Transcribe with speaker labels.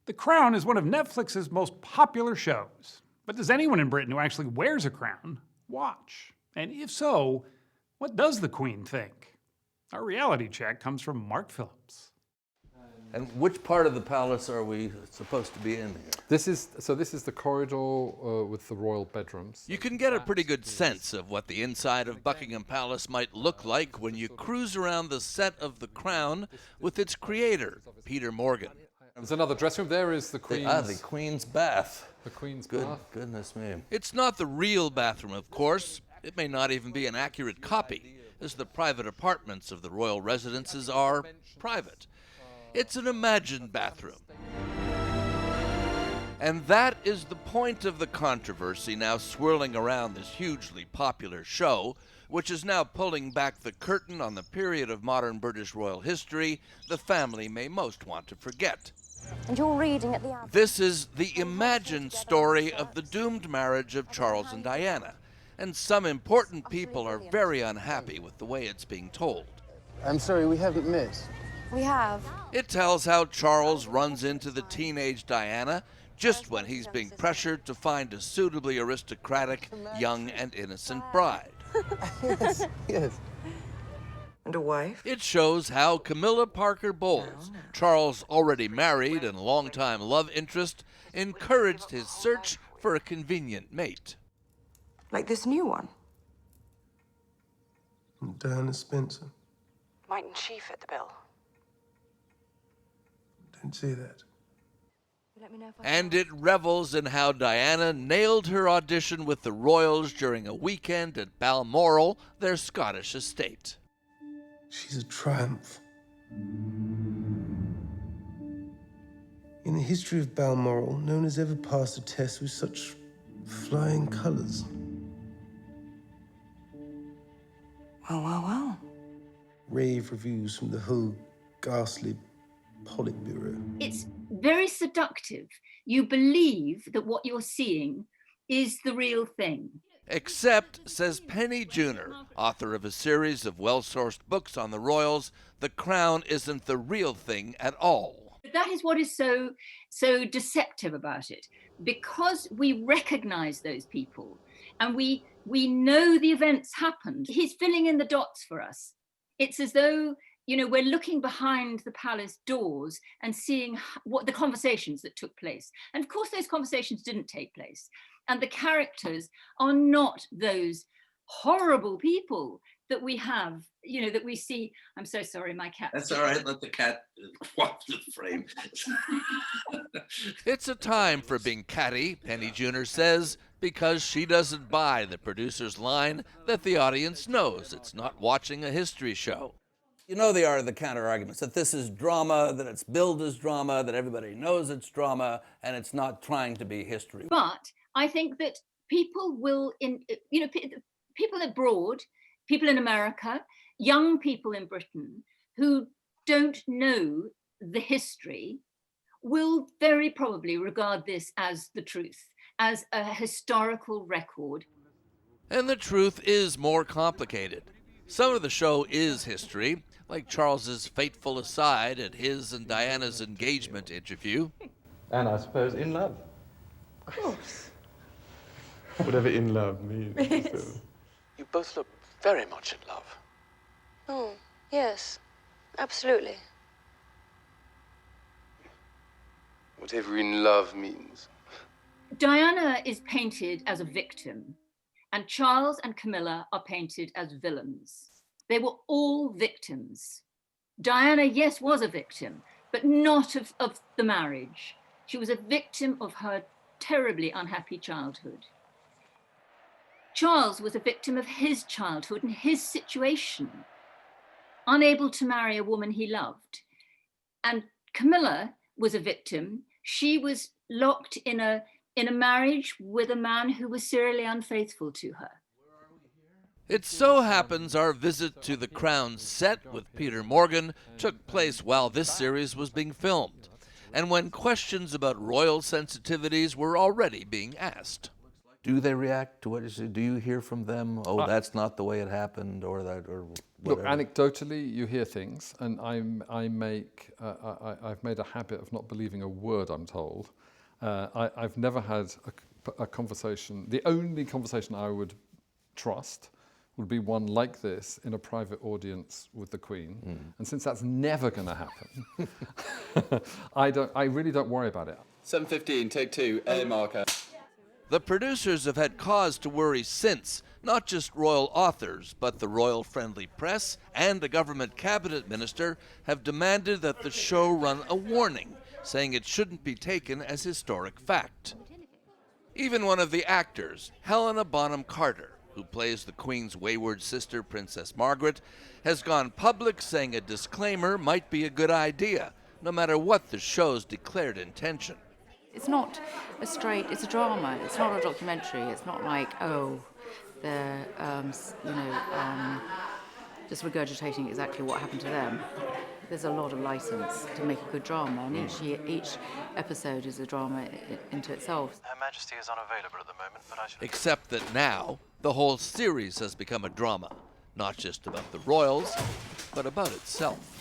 Speaker 1: The Crown is one of Netflix's most popular shows. But does anyone in Britain who actually wears a crown watch? And if so, what does the Queen think? Our reality check comes from Mark Phillips.
Speaker 2: And which part of the palace are we supposed to be in here?
Speaker 3: This is the corridor with the royal bedrooms.
Speaker 4: You can get a pretty good sense of what the inside of Buckingham Palace might look like when you cruise around the set of The Crown with its creator, Peter Morgan.
Speaker 3: There's another dressing room. There is the Queen's.
Speaker 2: The Queen's bath.
Speaker 3: The Queen's bath.
Speaker 2: Goodness me.
Speaker 4: It's not the real bathroom, of course. It may not even be an accurate copy, as the private apartments of the royal residences are private. It's an imagined bathroom. And that is the point of the controversy now swirling around this hugely popular show, which is now pulling back the curtain on the period of modern British royal history the family may most want to forget.
Speaker 5: And you're reading at the
Speaker 4: This is the imagined story of the doomed marriage of Charles and Diana, and some important people are very unhappy with the way it's being told.
Speaker 6: I'm sorry, we haven't met.
Speaker 5: We have.
Speaker 4: It tells how Charles runs into the teenage Diana just when he's being pressured to find a suitably aristocratic, young and innocent bride.
Speaker 6: Yes.
Speaker 7: And a wife?
Speaker 4: It shows how Camilla Parker Bowles, Charles' already married and longtime love interest, encouraged his search for a convenient mate.
Speaker 7: Like this new one?
Speaker 6: Diana Spencer.
Speaker 7: Mightn't she fit the bill?
Speaker 6: Don't say that.
Speaker 4: And it revels in how Diana nailed her audition with the royals during a weekend at Balmoral, their Scottish estate.
Speaker 6: She's a triumph. In the history of Balmoral, no one has ever passed a test with such flying colours.
Speaker 7: Well.
Speaker 6: Rave reviews from the whole ghastly Politburo.
Speaker 8: It's very seductive. You believe that what you're seeing is the real thing.
Speaker 4: Except, says Penny Junor, author of a series of well-sourced books on the royals, the crown isn't the real thing at all.
Speaker 8: That is what is so deceptive about it, because we recognize those people and we know the events happened. He's filling in the dots for us. It's as though, we're looking behind the palace doors and seeing what the conversations that took place. And of course, those conversations didn't take place. And the characters are not those horrible people that we have, that we see. I'm so sorry, my cat.
Speaker 2: That's all right. Let the cat walk the frame.
Speaker 4: It's a time for being catty, Penny Junor says, because she doesn't buy the producer's line that the audience knows it's not watching a history show.
Speaker 2: You know they are the counter-arguments, that this is drama, that it's billed as drama, that everybody knows it's drama, and it's not trying to be history.
Speaker 8: But I think that people will, people abroad, people in America, young people in Britain who don't know the history will very probably regard this as the truth, as a historical record.
Speaker 4: And the truth is more complicated. Some of the show is history, like Charles's fateful aside at his and Diana's engagement interview.
Speaker 9: And I suppose in love.
Speaker 7: Of course.
Speaker 9: Whatever in love means.
Speaker 7: Yes.
Speaker 10: You both look very much in love.
Speaker 5: Oh, yes, absolutely.
Speaker 10: Whatever in love means.
Speaker 8: Diana is painted as a victim, and Charles and Camilla are painted as villains. They were all victims. Diana, yes, was a victim, but not of the marriage. She was a victim of her terribly unhappy childhood. Charles was a victim of his childhood and his situation, unable to marry a woman he loved. And Camilla was a victim. She was locked in a marriage with a man who was serially unfaithful to her.
Speaker 4: It so happens our visit to the Crown's set with Peter Morgan took place while this series was being filmed, and when questions about royal sensitivities were already being asked.
Speaker 2: Do they react to what you say? Do you hear from them? Oh, that's not the way it happened, or that, or
Speaker 3: Look,
Speaker 2: whatever?
Speaker 3: anecdotally, you hear things, and I've made a habit of not believing a word I'm told. I've never had a conversation. The only conversation I would trust would be one like this in a private audience with the Queen. And since that's never going to happen, I really don't worry about it.
Speaker 9: 7:15, take 2, air marker.
Speaker 4: The producers have had cause to worry since, not just royal authors, but the royal-friendly press and a government cabinet minister have demanded that the show run a warning, saying it shouldn't be taken as historic fact. Even one of the actors, Helena Bonham Carter, who plays the Queen's wayward sister, Princess Margaret, has gone public saying a disclaimer might be a good idea, no matter what the show's declared intention.
Speaker 11: It's not it's a drama. It's not a documentary. It's not like, oh, they're, just regurgitating exactly what happened to them. There's a lot of license to make a good drama, and each episode is a drama into itself.
Speaker 12: Her Majesty is unavailable at the moment, but I shall...
Speaker 4: Except that now, the whole series has become a drama, not just about the royals, but about itself.